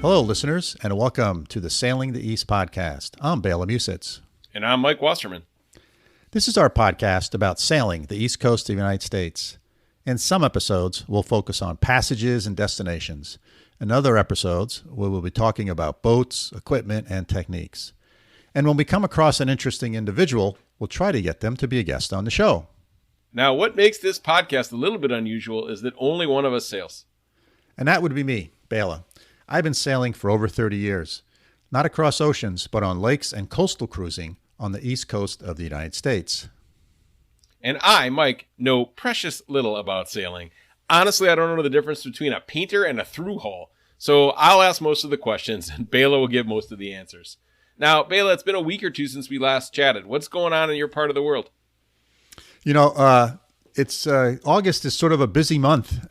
Hello, listeners, and welcome to the Sailing the East podcast. I'm Bela Musitz. And I'm Mike Wasserman. This is our podcast about sailing the east coast of the United States. In some episodes, we'll focus on passages and destinations. In other episodes, we will be talking about boats, equipment, and techniques. And when we come across an interesting individual, we'll try to get them to be a guest on the show. Now, what makes this podcast a little bit unusual is that only one of us sails. And that would be me, Bela. I've been sailing for over 30 years, not across oceans, but on lakes and coastal cruising on the east coast of the United States. And I, Mike, know precious little about sailing. Honestly, I don't know the difference between a painter and a through-hull. So I'll ask most of the questions, and Bela will give most of the answers. Now, Bela, it's been a week or two since we last chatted. What's going on in your part of the world? You know, it's August is sort of a busy month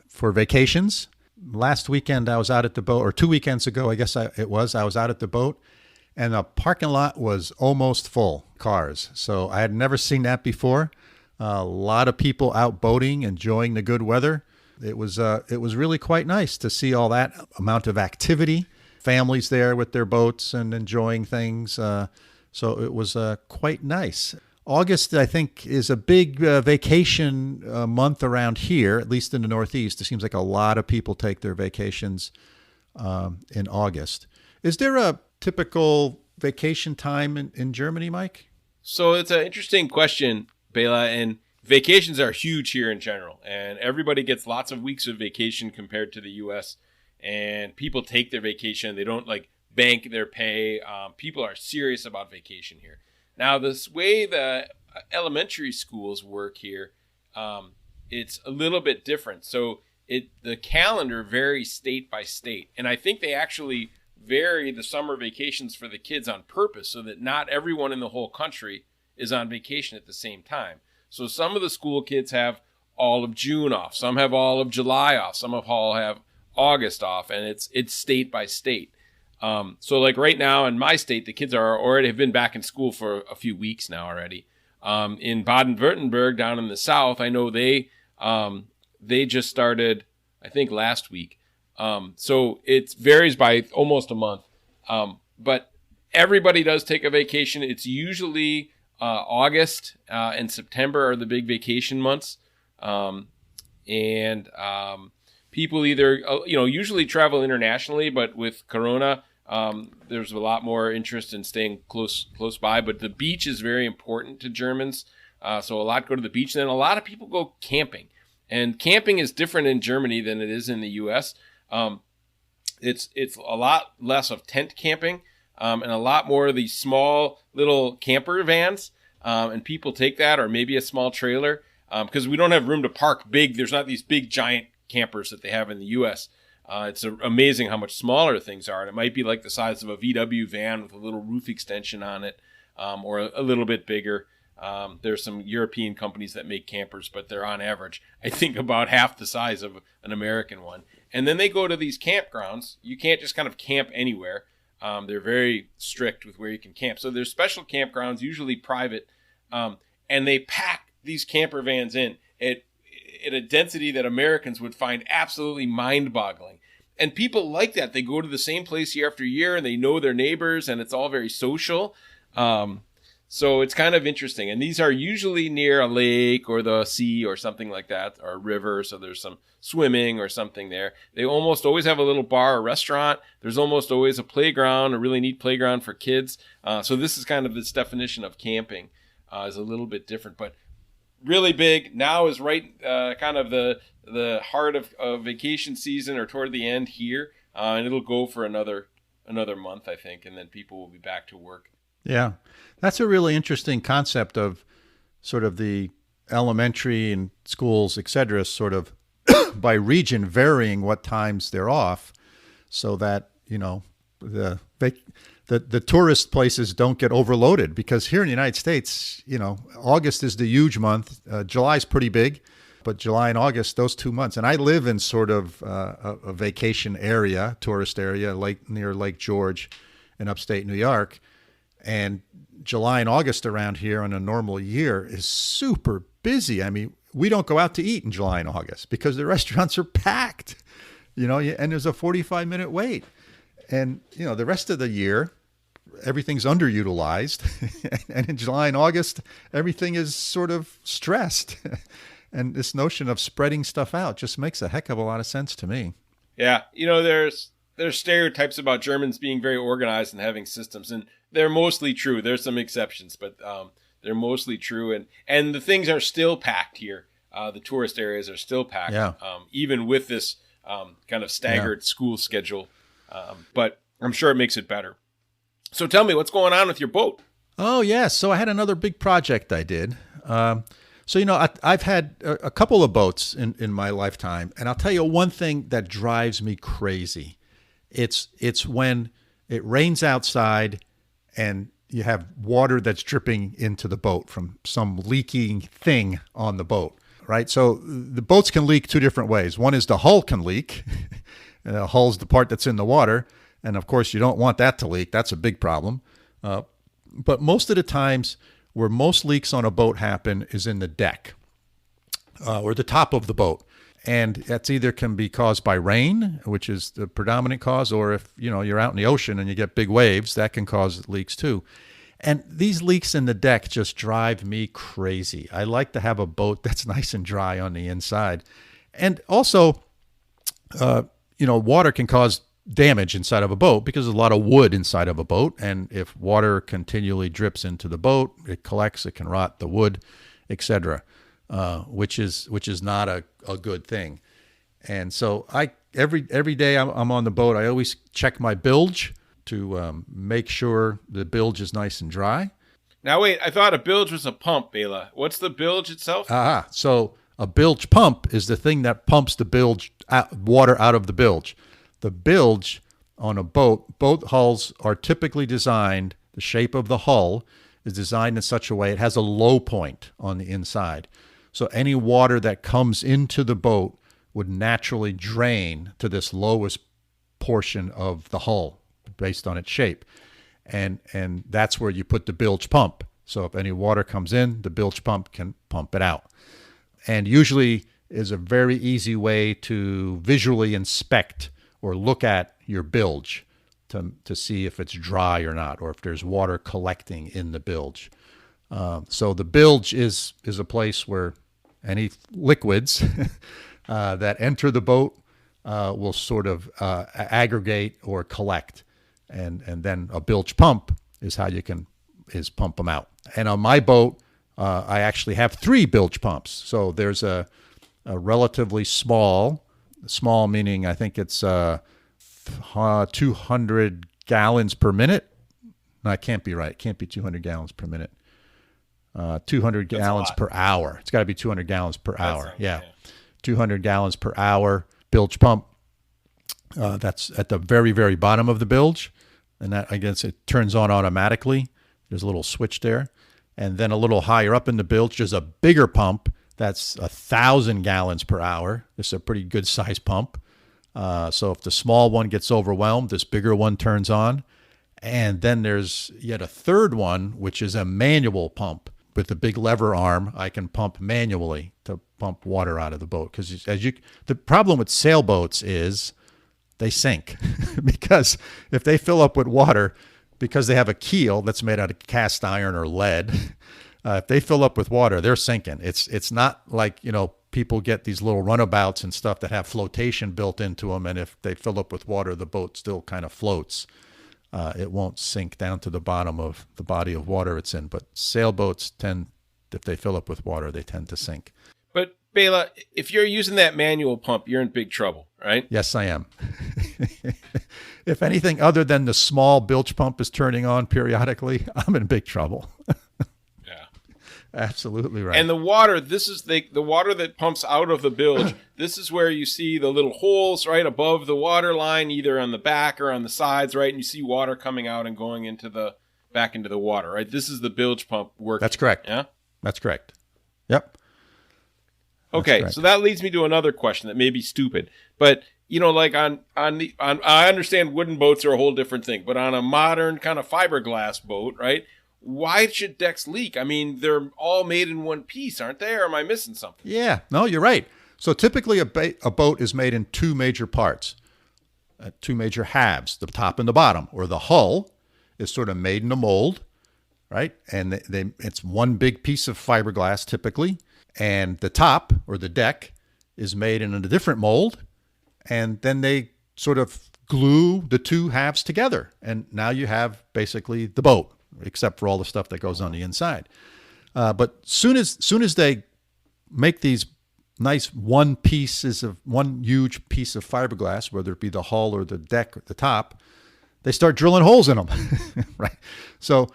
for vacations. Last weekend I was out at the boat, or 2 weekends ago, I guess I was out at the boat, and the parking lot was almost full cars. So I had never seen that before. A lot of people out boating, enjoying the good weather. It was really quite nice to see all that amount of activity. Families there with their boats and enjoying things. So it was quite nice. August, I think, is a big vacation month around here, at least in the Northeast. It seems like a lot of people take their vacations in August. Is there a typical vacation time in Germany, Mike? So it's an interesting question, Bela, and vacations are huge here in general, and everybody gets lots of weeks of vacation compared to the U.S., and people take their vacation. They don't bank their pay. People are serious about vacation here. Now, this way the elementary schools work here, it's a little bit different. So the calendar varies state by state. And I think they actually vary the summer vacations for the kids on purpose so that not everyone in the whole country is on vacation at the same time. So some of the school kids have all of June off. Some have all of July off. Some all have August off. And it's state by state. So right now in my state, the kids have been back in school for a few weeks now already. In Baden-Württemberg down in the south, I know they just started, I think last week. So it varies by almost a month. But everybody does take a vacation. It's usually August and September are the big vacation months. People either, usually travel internationally, but with Corona, there's a lot more interest in staying close by. But the beach is very important to Germans, so a lot go to the beach. And then a lot of people go camping. And camping is different in Germany than it is in the U.S. It's a lot less of tent camping and a lot more of these small little camper vans. And people take that, or maybe a small trailer, because we don't have room to park big. There's not these big giant campers that they have in the U.S. It's amazing how much smaller things are. And it might be like the size of a VW van with a little roof extension on it, or a little bit bigger. There's some European companies that make campers, but they're on average, I think, about half the size of an American one. And then they go to these campgrounds. You can't just kind of camp anywhere. They're very strict with where you can camp. So there's special campgrounds, usually private, and they pack these camper vans in at a density that Americans would find absolutely mind-boggling. And people like that. They go to the same place year after year, and they know their neighbors, and it's all very social. So it's kind of interesting. And these are usually near a lake or the sea or something like that, or a river, so there's some swimming or something there. They almost always have a little bar or restaurant. There's almost always a playground, a really neat playground for kids. So this is kind of this definition of camping is a little bit different, but really big. Now is right kind of the heart of vacation season, or toward the end here, and it'll go for another month, I think, and then people will be back to work. Yeah, that's a really interesting concept of sort of the elementary and schools, et cetera, sort of by region varying what times they're off, so that the tourist places don't get overloaded. Because here in the United States, August is the huge month. July's pretty big, but July and August, those 2 months. And I live in sort of a vacation area, tourist area, near Lake George in upstate New York. And July and August around here on a normal year is super busy. I mean, we don't go out to eat in July and August because the restaurants are packed. and there's a 45-minute wait. And, the rest of the year, everything's underutilized. And in July and August, everything is sort of stressed. And this notion of spreading stuff out just makes a heck of a lot of sense to me. Yeah. There's stereotypes about Germans being very organized and having systems, and they're mostly true. There's some exceptions, but they're mostly true. And the things are still packed here. The tourist areas are still packed, even with this kind of staggered school schedule. But I'm sure it makes it better. So tell me, what's going on with your boat? Oh, yeah. So I had another big project I did. I've had a couple of boats in my lifetime. And I'll tell you one thing that drives me crazy. It's when it rains outside and you have water that's dripping into the boat from some leaking thing on the boat, right? So the boats can leak two different ways. One is the hull can leak. And the hull's the part that's in the water. And of course, you don't want that to leak. That's a big problem. But most of the times where most leaks on a boat happen is in the deck or the top of the boat. And that's either can be caused by rain, which is the predominant cause, or if you're out in the ocean and you get big waves, that can cause leaks too. And these leaks in the deck just drive me crazy. I like to have a boat that's nice and dry on the inside. And also, water can cause damage inside of a boat because there's a lot of wood inside of a boat. And if water continually drips into the boat, it collects, it can rot the wood, etc., which is not a good thing. And so every day I'm on the boat, I always check my bilge to make sure the bilge is nice and dry. Now, wait, I thought a bilge was a pump, Bela. What's the bilge itself? So a bilge pump is the thing that pumps the bilge water out of the bilge. The bilge on a boat hulls are typically designed, the shape of the hull is designed in such a way it has a low point on the inside. So any water that comes into the boat would naturally drain to this lowest portion of the hull based on its shape. And that's where you put the bilge pump. So if any water comes in, the bilge pump can pump it out. And usually is a very easy way to visually inspect or look at your bilge to see if it's dry or not, or if there's water collecting in the bilge. So the bilge is a place where any liquids that enter the boat will sort of aggregate or collect. And then a bilge pump is how you can pump them out. And on my boat, I actually have 3 bilge pumps. So there's a relatively small meaning I think it's 200 gallons per minute. No, it can't be right. It can't be 200 gallons per minute. 200 gallons per hour. It's got to be 200 gallons per hour. Yeah. 200 gallons per hour bilge pump. That's at the very, very bottom of the bilge. And that, I guess, it turns on automatically. There's a little switch there. And then a little higher up in the bilge, there's a bigger pump. That's 1,000 gallons per hour. It's a pretty good size pump. So if the small one gets overwhelmed, this bigger one turns on. And then there's yet a third one, which is a manual pump. With a big lever arm, I can pump manually to pump water out of the boat. Because the problem with sailboats is they sink. Because if they fill up with water, because they have a keel that's made out of cast iron or lead, if they fill up with water, they're sinking. It's not like, people get these little runabouts and stuff that have flotation built into them. And if they fill up with water, the boat still kind of floats. It won't sink down to the bottom of the body of water it's in. But sailboats if they fill up with water, they tend to sink. But Bela, if you're using that manual pump, you're in big trouble, right? Yes, I am. If anything other than the small bilge pump is turning on periodically, I'm in big trouble. Yeah. Absolutely right. And the water, this is the water that pumps out of the bilge. This is where you see the little holes right above the water line, either on the back or on the sides, right? And you see water coming out and going back into the water, right? This is the bilge pump working. That's correct. Yeah? That's correct. Yep. Okay, so that leads me to another question that may be stupid, but like on I understand wooden boats are a whole different thing, but on a modern kind of fiberglass boat, right? Why should decks leak? I mean, they're all made in one piece, aren't they? Or am I missing something? Yeah, no, you're right. So typically a boat is made in two major parts, two major halves, the top and the bottom, or the hull is sort of made in a mold, right? And it's one big piece of fiberglass typically. And the top, or the deck, is made in a different mold. And then they sort of glue the two halves together. And now you have basically the boat, except for all the stuff that goes on the inside. But soon as they make these nice one huge piece of fiberglass, whether it be the hull or the deck or the top, they start drilling holes in them, right? So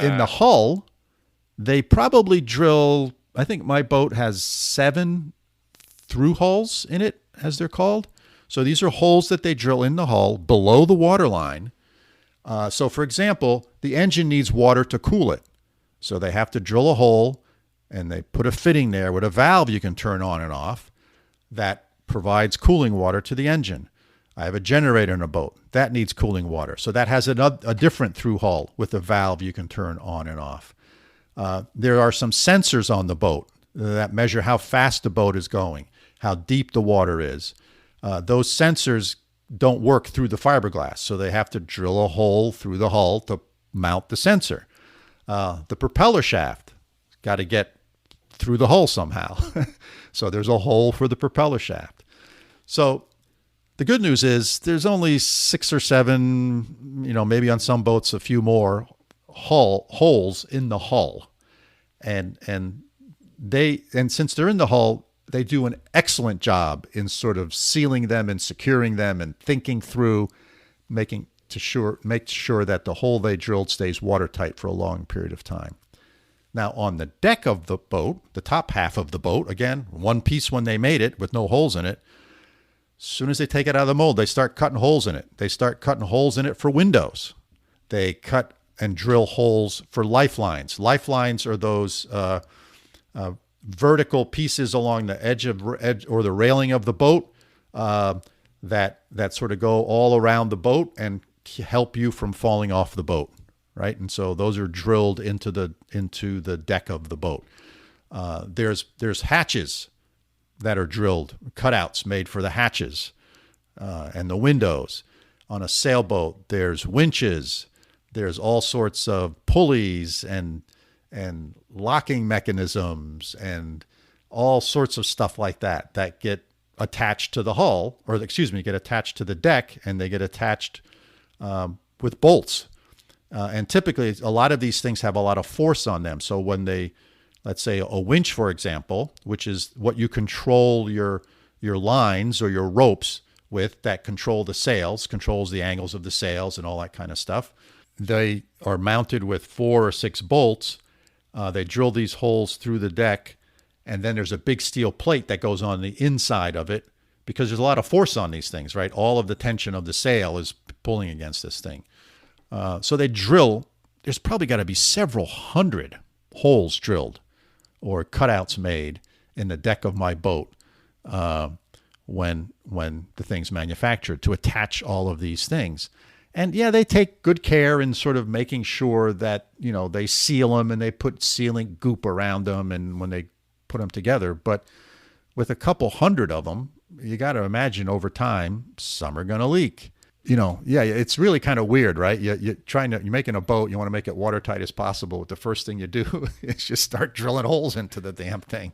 in the hull, they probably drill, I think my boat has 7 through holes in it, as they're called. So these are holes that they drill in the hull below the water line. So for example, the engine needs water to cool it. So they have to drill a hole and they put a fitting there with a valve you can turn on and off that provides cooling water to the engine. I have a generator in a boat that needs cooling water. So that has a different through hull with a valve you can turn on and off. There are some sensors on the boat that measure how fast the boat is going, how deep the water is. Those sensors don't work through the fiberglass, so they have to drill a hole through the hull to mount the sensor. The propeller shaft got to get through the hull somehow. So there's a hole for the propeller shaft. So the good news is there's only 6 or 7, maybe on some boats a few more holes in the hull. And since they're in the hull, they do an excellent job in sort of sealing them and securing them and thinking through, make sure that the hole they drilled stays watertight for a long period of time. Now, on the deck of the boat, the top half of the boat, again, one piece when they made it with no holes in it, as soon as they take it out of the mold, they start cutting holes in it. They start cutting holes in it for windows. They cut and drill holes for lifelines. Lifelines are those vertical pieces along the edge or the railing of the boat that sort of go all around the boat and help you from falling off the boat, right? And so those are drilled into the deck of the boat. There's hatches that are drilled, cutouts made for the hatches and the windows. On a sailboat, there's winches. There's all sorts of pulleys and locking mechanisms and all sorts of stuff like that get attached to the hull, get attached to the deck, and they get attached with bolts. And typically, a lot of these things have a lot of force on them. So when let's say a winch, for example, which is what you control your lines or your ropes with that control the sails, controls the angles of the sails and all that kind of stuff. They are mounted with 4 or 6 bolts. They drill these holes through the deck, and then there's a big steel plate that goes on the inside of it because there's a lot of force on these things, right? All of the tension of the sail is pulling against this thing. So they drill, there's probably got to be several hundred holes drilled or cutouts made in the deck of my boat when the thing's manufactured to attach all of these things. And yeah, they take good care in sort of making sure that, they seal them and they put sealing goop around them and when they put them together. But with a couple hundred of them, you got to imagine over time, some are going to leak. It's really kind of weird, right? You're making a boat, you want to make it watertight as possible. But the first thing you do is just start drilling holes into the damn thing.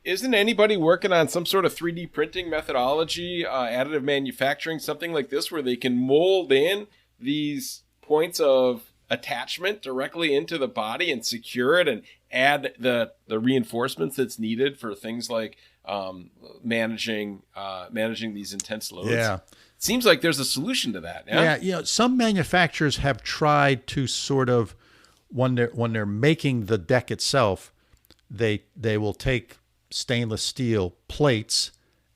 Isn't anybody working on some sort of 3D printing methodology, additive manufacturing, something like this, where they can mold in these points of attachment directly into the body and secure it and add the reinforcements that's needed for things like managing these intense loads? Yeah. It seems like there's a solution to that. Yeah. Some manufacturers have tried to sort of, when they're making the deck itself, they will take stainless steel plates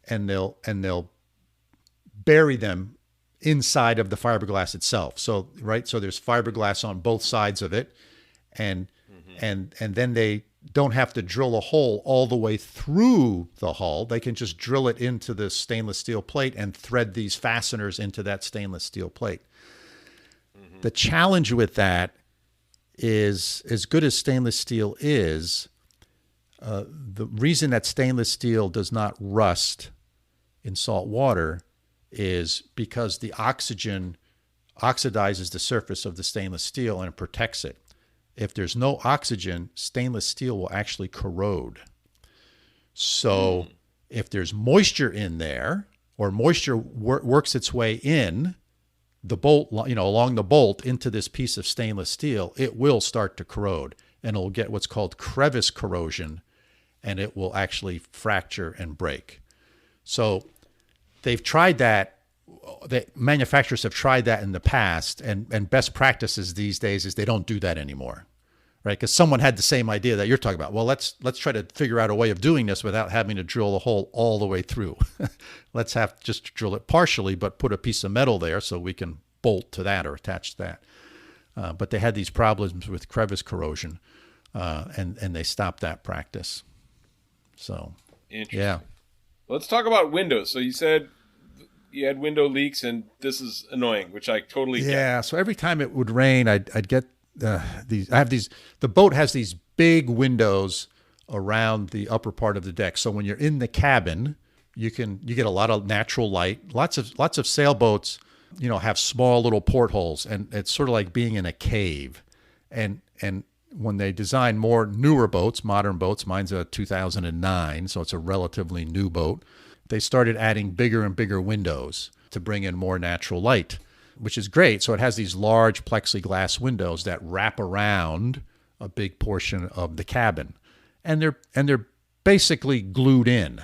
and they'll bury them inside of the fiberglass itself. So there's fiberglass on both sides of it, and then they don't have to drill a hole all the way through the hull. They can just drill it into the stainless steel plate and thread these fasteners into that stainless steel plate. Mm-hmm. The challenge with that is, as good as stainless steel is, The reason that stainless steel does not rust in salt water is because the oxygen oxidizes the surface of the stainless steel and it protects it. If there's no oxygen, stainless steel will actually corrode. So if there's moisture in there, or moisture works its way in the bolt, along the bolt into this piece of stainless steel, it will start to corrode, and it'll get what's called crevice corrosion, and it will actually fracture and break. So they've tried that. The manufacturers have tried that in the past, and best practices these days is they don't do that anymore, right? Because someone had the same idea that you're talking about. Well, let's try to figure out a way of doing this without having to drill the hole all the way through. Let's have just drill it partially, but put a piece of metal there so we can bolt to that or attach to that. But they had these problems with crevice corrosion, and they stopped that practice. So, yeah. Let's talk about windows. So you said you had window leaks, and this is annoying, which I totally get. Yeah. So every time it would rain, I'd get these. I have these. The boat has these big windows around the upper part of the deck. So when you're in the cabin, you get a lot of natural light. Lots of sailboats, have small little portholes, and it's sort of like being in a cave. And when they design more newer boats, modern boats, mine's a 2009, so it's a relatively new boat. They started adding bigger and bigger windows to bring in more natural light, which is great. So it has these large plexiglass windows that wrap around a big portion of the cabin, and they're basically glued in.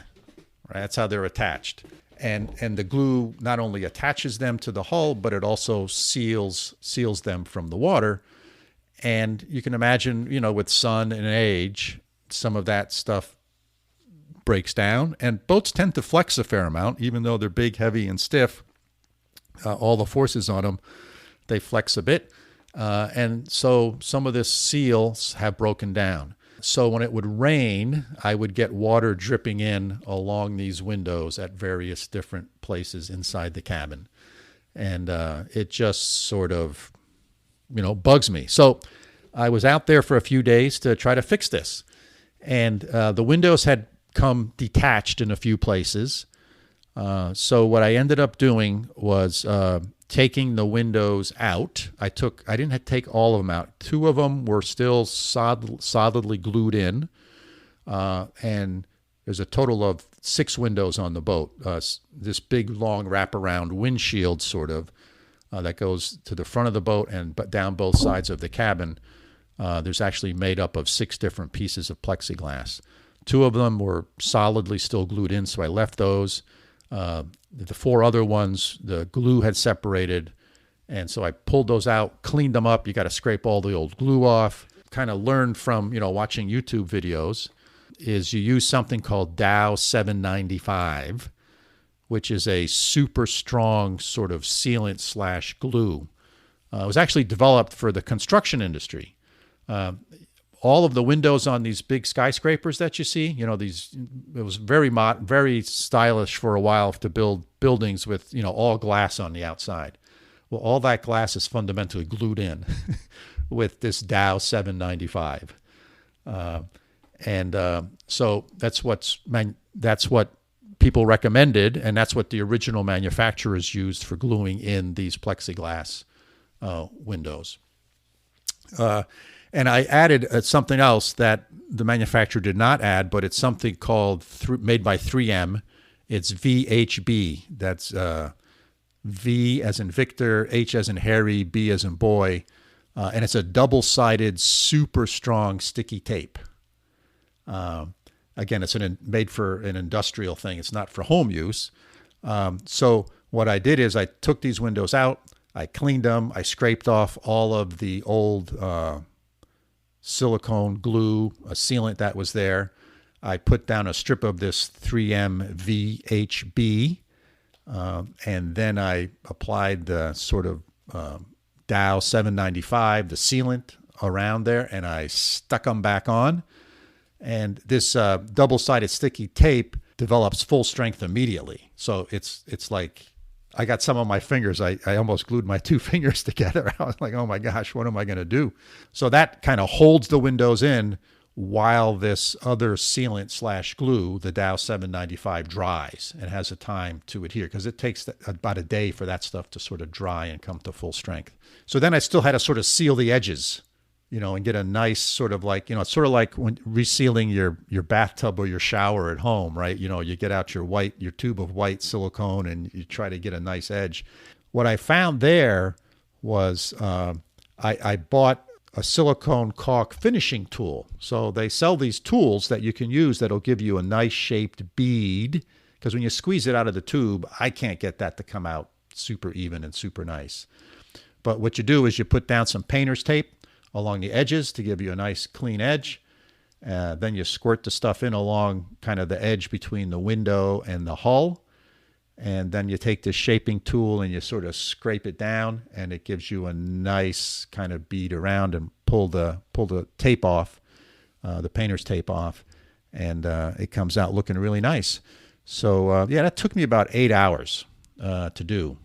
Right? That's how they're attached, and the glue not only attaches them to the hull, but it also seals them from the water. And you can imagine, with sun and age, some of that stuff breaks down, and boats tend to flex a fair amount, even though they're big, heavy, and stiff. All the forces on them, they flex a bit, and so some of the seals have broken down. So when it would rain, I would get water dripping in along these windows at various different places inside the cabin, and it just sort of, bugs me. So I was out there for a few days to try to fix this, and the windows had come detached in a few places. So what I ended up doing was taking the windows out. I didn't take all of them out. 2 of them were still solidly glued in, and there's a total of 6 windows on the boat. This big, long wraparound windshield sort of that goes to the front of the boat and down both sides of the cabin. There's actually made up of 6 different pieces of plexiglass. 2 of them were solidly still glued in, so I left those. The 4 other ones, the glue had separated, and so I pulled those out, cleaned them up. You got to scrape all the old glue off. Kind of learned from, watching YouTube videos, is you use something called Dow 795, which is a super strong sort of sealant / glue. It was actually developed for the construction industry. All of the windows on these big skyscrapers that you see, it was very stylish for a while to build buildings with, all glass on the outside. Well, all that glass is fundamentally glued in with this Dow 795. So that's what people recommended, and that's what the original manufacturers used for gluing in these plexiglass windows. And I added something else that the manufacturer did not add, but it's something called made by 3M. It's VHB. That's V as in Victor, H as in Harry, B as in boy, and it's a double-sided, super strong sticky tape. Again, it's made for an industrial thing. It's not for home use. So what I did is I took these windows out, I cleaned them, I scraped off all of the old silicone glue, a sealant that was there. I put down a strip of this 3M VHB, and then I applied the sort of Dow 795, the sealant around there, and I stuck them back on. And this double-sided sticky tape develops full strength immediately. So it's like I got some on my fingers. I almost glued my 2 fingers together. I was like, oh my gosh, what am I going to do? So that kind of holds the windows in while this other sealant / glue, the Dow 795, dries and has a time to adhere, because it takes about a day for that stuff to sort of dry and come to full strength. So then I still had to sort of seal the edges, and get a nice sort of like, it's sort of like when resealing your bathtub or your shower at home, right? You get out your tube of white silicone and you try to get a nice edge. What I found there was I bought a silicone caulk finishing tool. So they sell these tools that you can use that'll give you a nice shaped bead, because when you squeeze it out of the tube, I can't get that to come out super even and super nice. But what you do is you put down some painter's tape along the edges to give you a nice clean edge. Then you squirt the stuff in along kind of the edge between the window and the hull. And then you take this shaping tool and you sort of scrape it down, and it gives you a nice kind of bead around, and pull the tape off, the painter's tape off, and it comes out looking really nice. So that took me about 8 hours to do.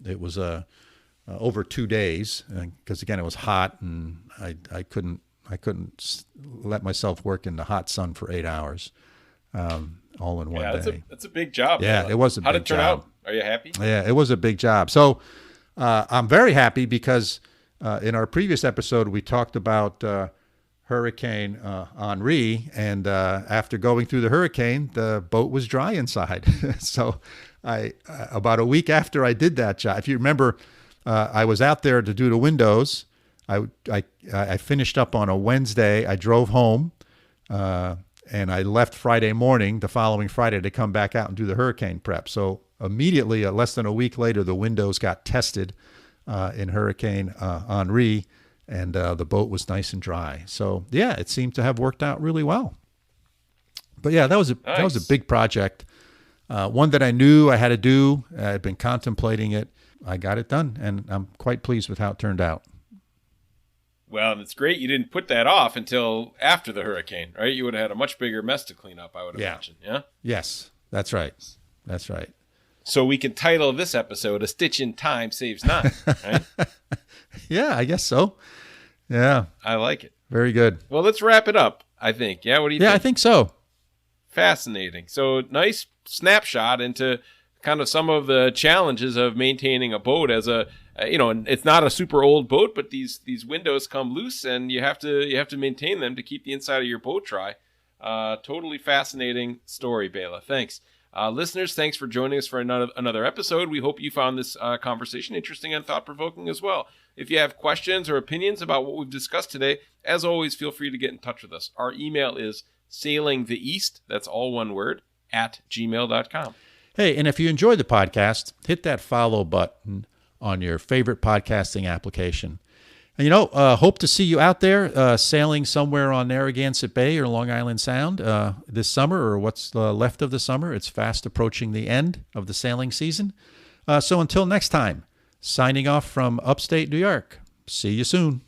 It was over 2 days, because again it was hot, and I couldn't let myself work in the hot sun for 8 hours. All in one day. That's a big job. Yeah, it was a big job. How did it turn out? Are you happy? Yeah, it was a big job. So I'm very happy, because in our previous episode, we talked about Hurricane Henri, and after going through the hurricane, the boat was dry inside. So about a week after I did that job, if you remember, I was out there to do the windows. I finished up on a Wednesday. I drove home. And I left Friday morning, the following Friday, to come back out and do the hurricane prep. So immediately, less than a week later, the windows got tested in Hurricane Henri, and the boat was nice and dry. So yeah, it seemed to have worked out really well. But yeah, that was a big project, one that I knew I had to do. I had been contemplating it. I got it done, and I'm quite pleased with how it turned out. Well, and it's great you didn't put that off until after the hurricane, right? You would have had a much bigger mess to clean up, I would imagine. Yeah? Yes, that's right. That's right. So we can title this episode, "A Stitch in Time Saves None," right? Yeah, I guess so. Yeah. I like it. Very good. Well, let's wrap it up, I think. Yeah, what do you think? Yeah, I think so. Fascinating. So nice snapshot into kind of some of the challenges of maintaining a boat as a, and it's not a super old boat, but these windows come loose, and you have to maintain them to keep the inside of your boat dry. Totally fascinating story, Bela. Thanks. Listeners, thanks for joining us for another episode. We hope you found this conversation interesting and thought-provoking as well. If you have questions or opinions about what we've discussed today, as always, feel free to get in touch with us. Our email is sailingtheeast, that's all one word, @gmail.com. Hey, and if you enjoyed the podcast, hit that follow button on your favorite podcasting application. And, hope to see you out there sailing somewhere on Narragansett Bay or Long Island Sound this summer, or what's left of the summer. It's fast approaching the end of the sailing season. So until next time, signing off from upstate New York. See you soon.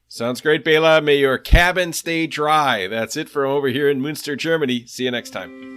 Sounds great, Bela. May your cabin stay dry. That's it from over here in Münster, Germany. See you next time.